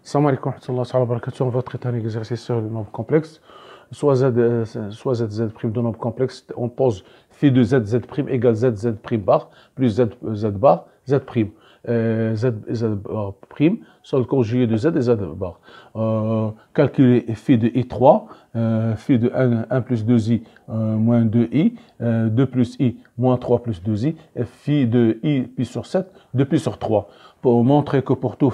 Salam alaikum wa rahmatullahi wa barakatuh. On va traiter un exercice sur le nombre complexe. Soit z prime de nombre complexe, on pose phi de z prime égale z prime bar plus z bar z prime. Z bar prime sur le conjugué de z et z bar. Calculer phi de i3, phi de 1 plus 2i moins 2i, 2 plus i moins 3 plus 2i, et phi de i pi sur 7, 2 pi sur 3. Pour montrer que pour tout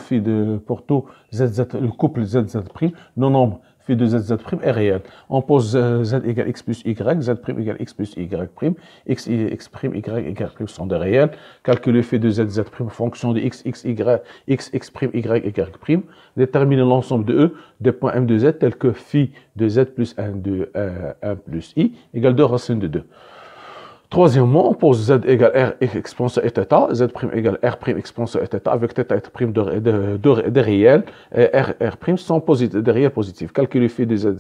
zz, le couple zz prime, le nombre phi de zz prime est réel. On pose z égale x plus y, z prime égale x plus y prime, x prime, y prime sont des réels. Calculer phi de zz prime en fonction de x prime, y prime. Déterminer l'ensemble de E des points m de z tels que phi de z plus 1 plus i égale 2 racines de 2. Troisièmement, on pose z égale r exponentielle et θ, z prime égale r prime exponentielle et θ, avec θ et prime des réels, et r prime sont des réels positifs. Calculer phi de z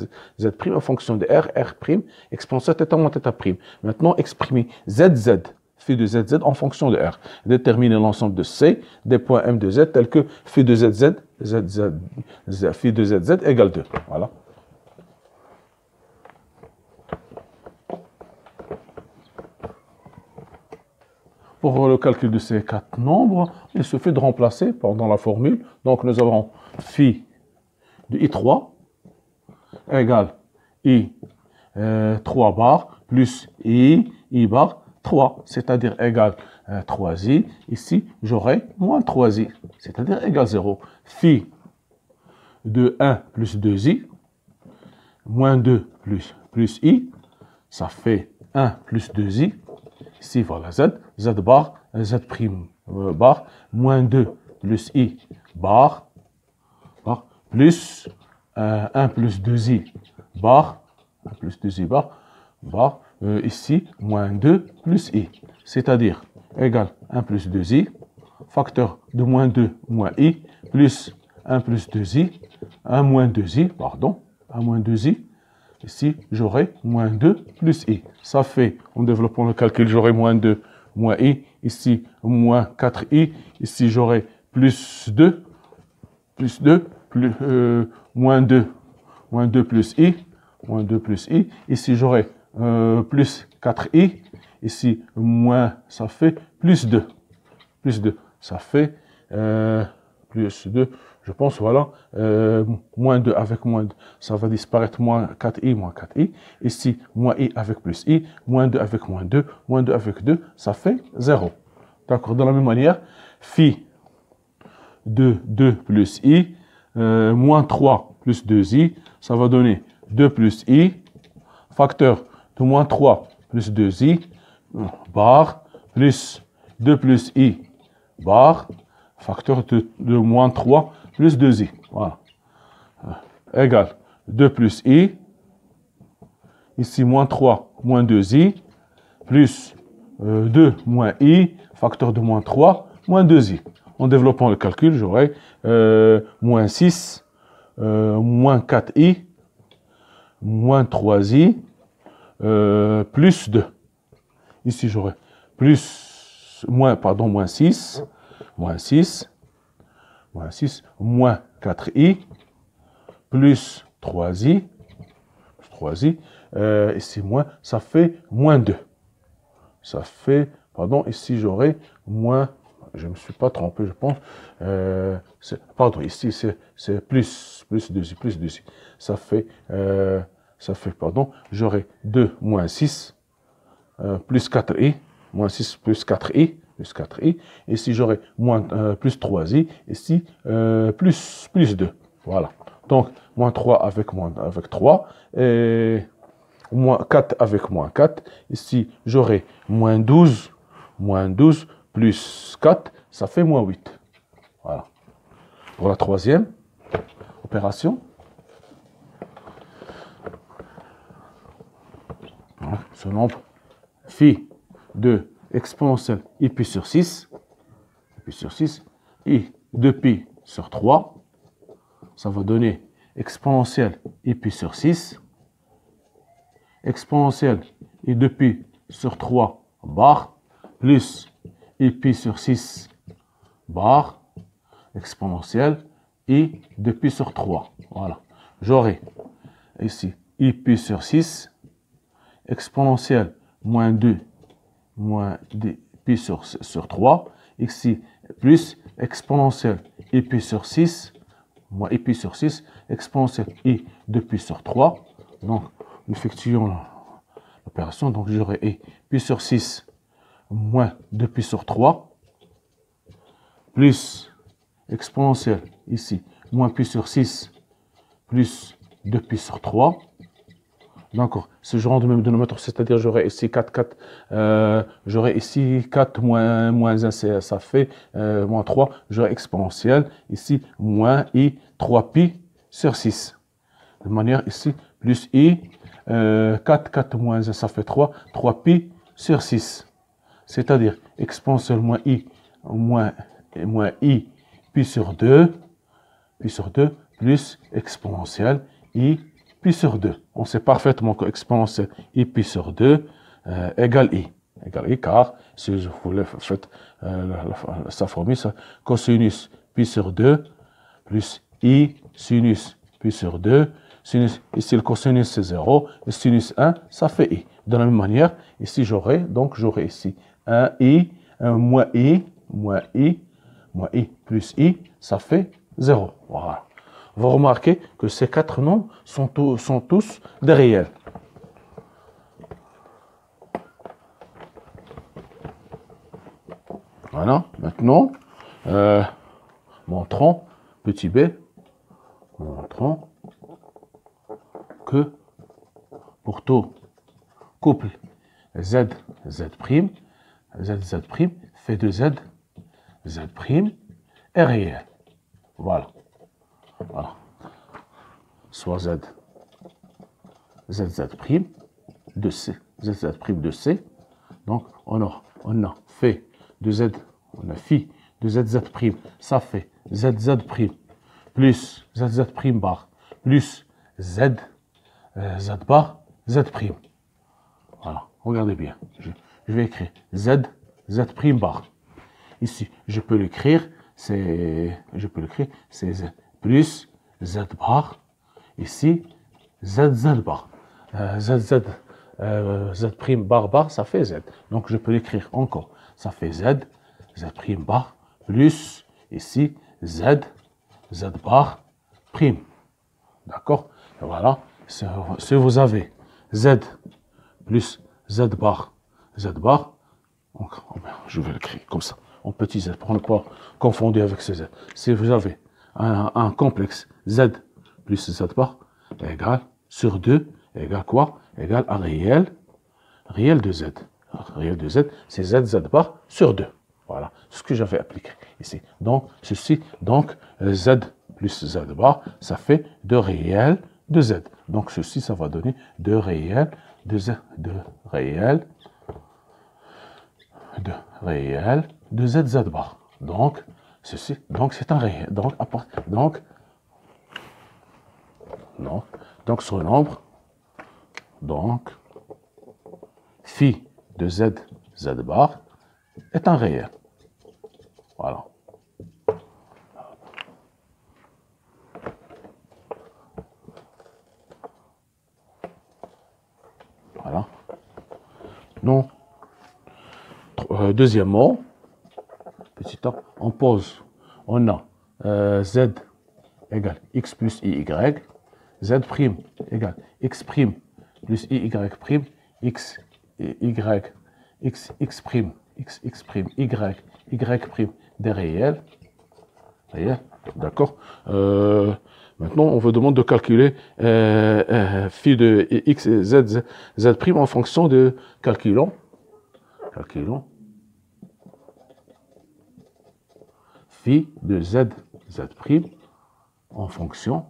prime en fonction de r prime exponentielle θ moins θ prime. Maintenant, exprimer zz, phi de zz en fonction de r. Déterminer l'ensemble de C des points m de z tels que phi de phi de zz égale 2. Voilà. Pour le calcul de ces quatre nombres, il suffit de remplacer dans la formule. Donc nous avons phi de i3 égale i 3 bar plus i bar 3, c'est-à-dire égale 3i. Ici, j'aurai moins 3i, c'est-à-dire égale 0. Phi de 1 plus 2i moins 2 plus i, ça fait 1 plus 2i. Ici, voilà z bar, z prime bar, moins 2 plus i bar, plus 1 plus 2i bar, 1 plus 2i bar, ici, moins 2 plus i, c'est-à-dire égal 1 plus 2i, facteur de moins 2 moins i, plus 1 plus 2i, 1 moins 2i, pardon, 1 moins 2i, ici, j'aurai moins 2 plus i. Ça fait, en développant le calcul, j'aurai moins 2 moins i. Ici, moins 4i. Ici, j'aurai plus 2, moins 2 plus i. Moins 2 plus i. Ici, j'aurai plus 4i. Ici, moins, ça fait plus 2. Plus 2, ça fait plus 2. Je pense, voilà, moins 2 avec moins 2, ça va disparaître, moins 4i. Ici, moins i avec plus i, moins 2 avec moins 2 avec 2, ça fait 0. D'accord, de la même manière, phi de 2 plus i, moins 3 plus 2i, ça va donner 2 plus i, facteur de moins 3 plus 2i, bar, plus 2 plus i, bar, facteur de moins 3 plus 2i, voilà, égale 2 plus i, ici moins 3 moins 2i, plus 2 moins i, facteur de moins 3, moins 2i. En développant le calcul, j'aurai moins 6, moins 4i, moins 3i, plus 2. Ici, j'aurai moins 6, moins 4i, plus 3i, ici moins, ça fait moins 2. Ça fait, ici j'aurai moins, je ne me suis pas trompé, je pense, ici c'est plus 2i, ça fait, j'aurai 2 moins 6, plus 4i, moins 6 plus 4i, ici j'aurai moins plus 3i, ici plus 2, voilà. Donc, moins 3 avec 3, et moins 4 avec moins 4, ici j'aurai moins 12, plus 4, ça fait moins 8, voilà. Pour la troisième opération, ce nombre phi de exponentielle i pi sur 6, i de pi sur 3, ça va donner exponentielle i pi sur 6, exponentielle i de pi sur 3 bar, plus i pi sur 6 bar, exponentielle I de pi sur 3. Voilà. J'aurai ici I pi sur 6 exponentielle moins 2 pi sur 3. Ici, plus exponentielle I pi sur 6 moins I pi sur 6 exponentielle I de pi sur 3. Donc, nous effectuons l'opération. Donc, j'aurai I pi sur 6 moins 2 pi sur 3 plus exponentielle ici moins pi sur 6 plus 2 pi sur 3. D'accord, ce genre de même dénominateur, c'est-à-dire j'aurai ici 4, j'aurai ici 4 moins 1, ça fait moins 3, j'aurai exponentielle, ici moins I 3pi sur 6. De manière ici, plus I, 4 moins 1, ça fait 3pi sur 6. C'est-à-dire exponentielle moins I pi sur 2, plus exponentielle I pi sur 2. On sait parfaitement que exponentielle I pi sur 2 égale I. Car si je voulais faire sa formule, cosinus pi sur 2 plus I sinus pi sur 2. Sinus, ici le cosinus c'est 0, le sinus 1, ça fait I. De la même manière, ici j'aurai ici 1 I, moins I plus I, ça fait 0. Voilà. Vous remarquez que ces 4 nombres sont tous des réels. Voilà. Maintenant, montrons, petit b, montrons que pour tout couple Z fait de Z est réel. Voilà. Soit Z de C, de C. Donc, on a fait de Z, on a phi de ZZ', ça fait ZZ' plus ZZ' bar plus Z bar, Z'. Voilà, regardez bien. Je vais écrire Z bar. Ici, je peux l'écrire, c'est Z plus Z bar. Ici, Z bar. Z bar, ça fait Z. Donc, je peux l'écrire encore. Ça fait Z bar plus, ici, Z bar prime. D'accord? Voilà. Si vous avez Z plus Z bar, donc, je vais l'écrire comme ça, en petit Z, pour ne pas confondre avec ce Z. Si vous avez un complexe Z plus Z bar égale sur 2 égale quoi? Égale un réel de Z. Réel de Z, c'est Z bar sur 2. Voilà, ce que j'avais appliqué ici. Donc, Z plus Z bar, ça fait 2 réels de Z. Donc, ceci, ça va donner 2 réels de Z. 2 réels de Z bar. Donc, ceci, donc c'est un réel. Donc, ce nombre, donc, phi de Z bar est un réel. Voilà. Voilà. Donc, deuxièmement, petit a, on pose, on a Z égale X plus IY, Z prime égale X prime plus IY prime, X prime, Y prime des réels. D'accord. Maintenant, on vous demande de calculer phi de X et Z prime en fonction de calculons phi de Z prime en fonction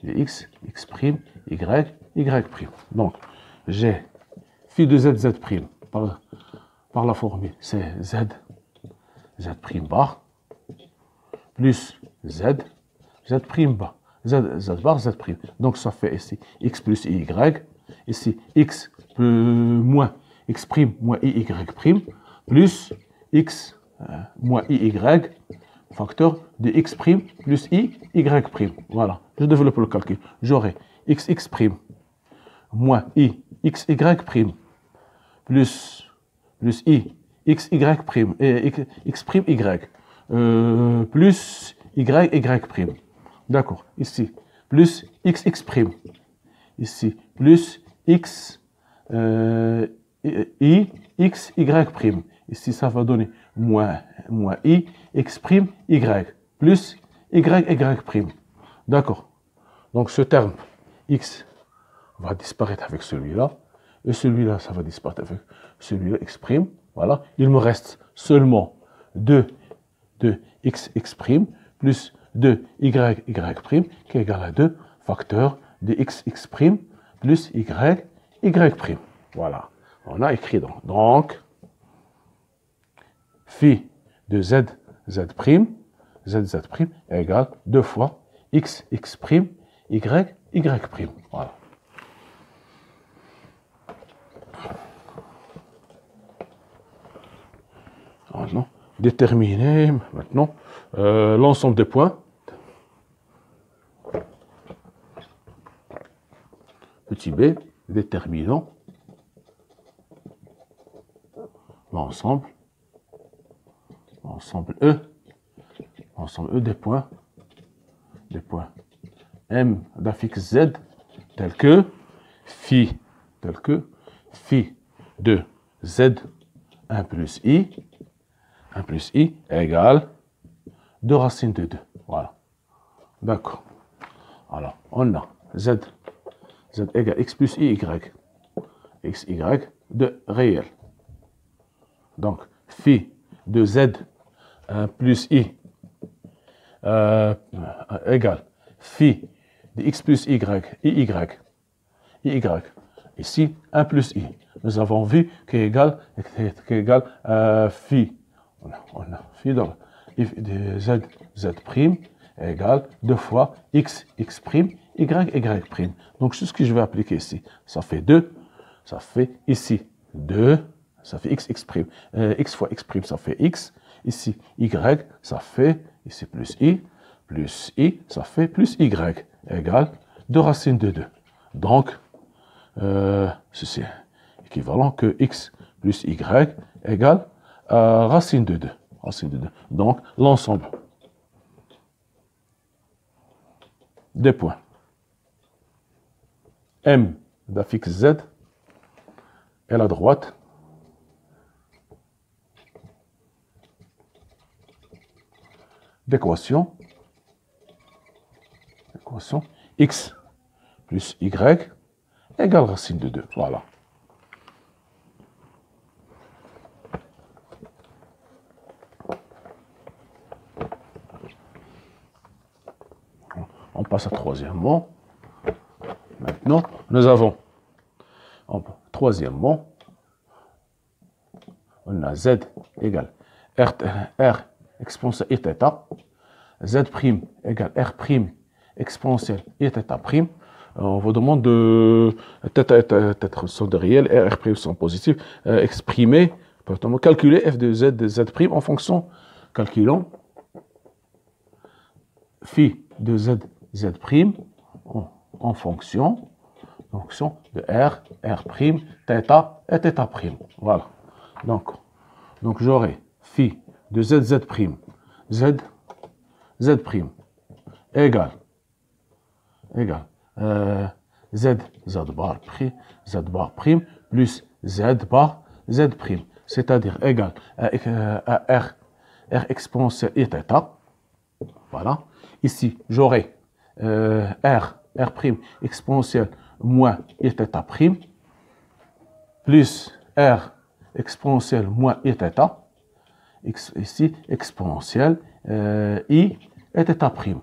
de X prime, Y prime. Donc, j'ai phi de Z prime par la formule, c'est Z prime bar plus Z prime bar. Z bar, Z prime. Donc, ça fait ici X plus Y. Ici, X moins X prime moins IY prime plus X moins IY facteur de x' plus y prime. Voilà, je développe le calcul. J'aurai x moins y xy prime plus i xy prime et x prime y plus y prime. D'accord, ici plus xx prime, ici plus x i xy prime. Ici, ça va donner moins i x prime y plus y prime. D'accord. Donc, ce terme x va disparaître avec celui-là. Et celui-là, ça va disparaître avec celui-là, x prime. Voilà. Il me reste seulement 2 de x prime plus 2 y prime qui est égal à 2 facteurs de x prime plus y prime. Voilà. On a écrit donc phi de z prime égale 2 fois x prime y prime. Voilà. Maintenant, déterminer maintenant l'ensemble des points. Petit b, déterminant l'ensemble E des points M d'affixe Z tel que phi de Z1 plus I égale 2 racines de 2. Voilà. D'accord. Alors, on a Z égale X plus I, Y. XY de réel. Donc, phi de Z1 plus I égale phi de X plus Y, IY. Ici, 1 plus I. Nous avons vu qu'il est égal phi. On a phi de Z prime égale 2 fois X prime, Y prime. Donc, c'est ce que je vais appliquer ici. Ça fait 2. Ça fait ici 2. Ça fait X prime. X fois X prime, ça fait X. Ici, Y, ça fait ici plus I, ça fait plus Y égale 2 racines de 2. Donc, ceci est équivalent que X plus Y égale racine de 2. Donc, l'ensemble des points M d'affixe Z est la droite d'équation X plus Y égale racine de 2. Voilà. On passe à troisièmement. Maintenant, nous avons troisièmement, on a Z égale R exponentielle I θ, Z prime égale R prime exponentielle I θ prime. On vous demande de θ sont de réel, R prime sont positifs, exprimer, calculer f de Z prime en fonction, calculons phi de Z prime en fonction de R prime, θ et θ prime. Voilà. Donc j'aurai phi de Z prime, Z prime égale Z bar prime plus Z prime, c'est-à-dire égal à R exponentielle I θ. Voilà. Ici, j'aurai R prime exponentielle moins I θ prime plus R exponentielle moins I θ. Ici, exponentielle I et θ prime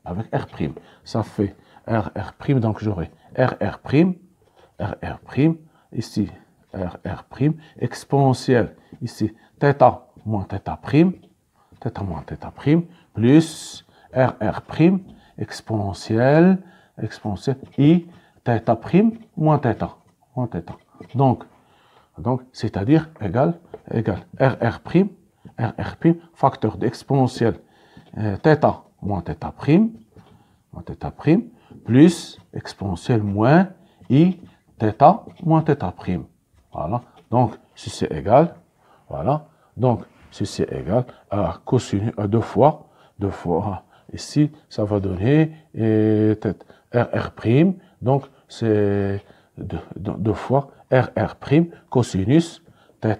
avec R prime. Ça fait R prime, donc j'aurai R prime, ici R prime, exponentielle, ici θ moins θ prime, plus R prime, exponentielle, I θ prime moins θ. Donc c'est-à-dire égal R prime, facteur d'exponentielle θ moins θ prime, plus exponentielle moins I θ moins θ prime. Voilà. Donc, ceci est égal. Voilà. Donc, ceci est égal à cosinus à deux fois ici, ça va donner RR prime. Donc, c'est deux fois RR prime cosinus θ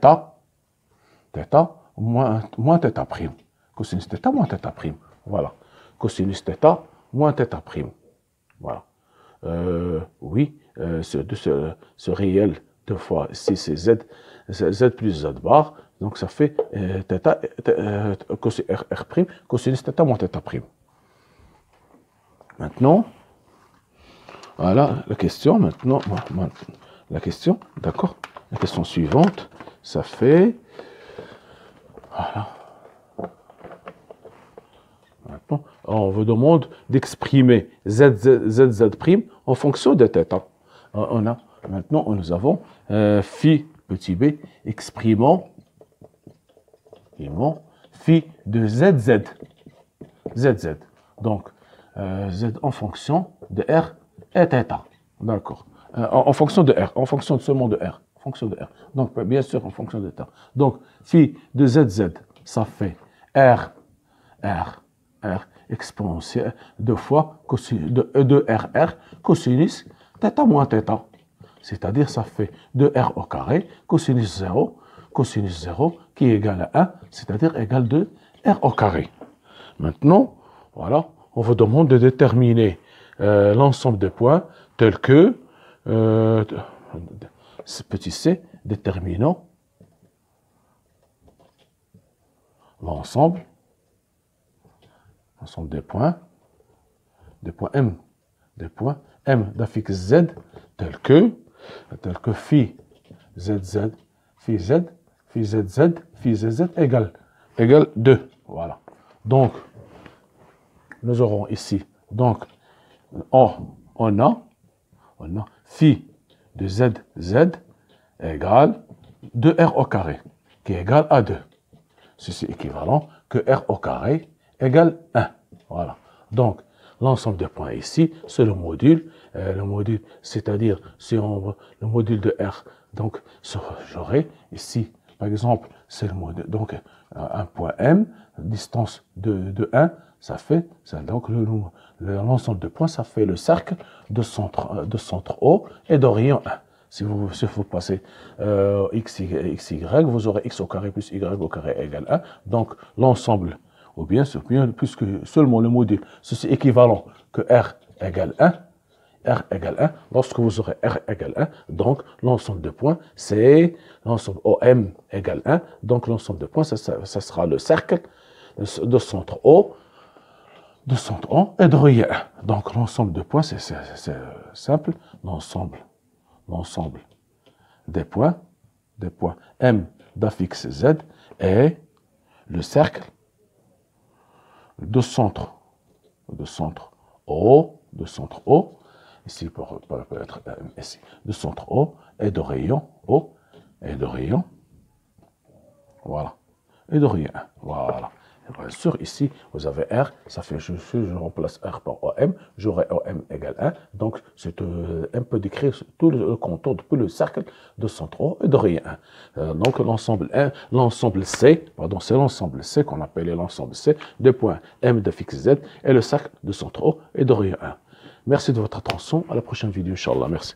moins θ prime. Cosinus θ moins θ prime. Voilà. Cosinus θ moins θ prime. Voilà. Oui, ce réel deux fois ici c'est z plus z bar. Donc ça fait R prime cosinus θ moins θ prime. Maintenant, voilà la question. Maintenant, la question, d'accord. La question suivante, ça fait, voilà. Maintenant, on vous demande d'exprimer z prime en fonction de θ. Maintenant, nous avons phi petit b exprimant phi de zz. Donc, z en fonction de r et θ. D'accord. En fonction de r, en fonction seulement de r. En fonction de r. Donc, bien sûr, en fonction de θ. Donc, phi de zz, ça fait r exponentielle deux fois de RR cosinus θ moins θ. C'est-à-dire, ça fait 2R au carré cosinus 0 qui est égal à 1, c'est-à-dire égal de R au carré. Maintenant, voilà, on vous demande de déterminer l'ensemble des points tels que ce petit c déterminant l'ensemble des points M d'affixe Z tels que phi ZZ égale 2. Voilà. Donc, nous aurons ici, donc, on a phi de ZZ égale 2R au carré, qui est égal à 2. Ceci est équivalent que R au carré égale 1. Voilà. Donc, l'ensemble des points ici, c'est le module, c'est-à-dire, si on veut le module de R, donc, j'aurai ici, par exemple, c'est le module, donc, un point M, distance de 1, ça fait, donc, l'ensemble de points, ça fait le cercle de centre O et d'orient 1. Si vous passez x, y, vous aurez x au carré plus y au carré égale 1. Donc, l'ensemble, ou bien, puisque seulement le module, ceci est équivalent que R égale 1. Lorsque vous aurez R égale 1, donc l'ensemble de points, c'est l'ensemble OM égale 1. Donc, l'ensemble de points, ça sera le cercle de centre O et d'orient 1. Donc, l'ensemble de points, c'est simple. L'ensemble des points M d'affixe Z est le cercle de centre O, ici peut être ici, de centre O et de rayon voilà, et de rayon 1, voilà. Bien sûr, ici, vous avez R, ça fait, je remplace R par OM, j'aurai OM égale 1, donc M peut décrire tout le contour de tout le cercle de centre O et de rayon 1. Donc l'ensemble C, c'est l'ensemble C qu'on appelle l'ensemble C, des points M de fixe Z et le cercle de centre O et de rayon 1. Merci de votre attention, à la prochaine vidéo, Inch'Allah, merci.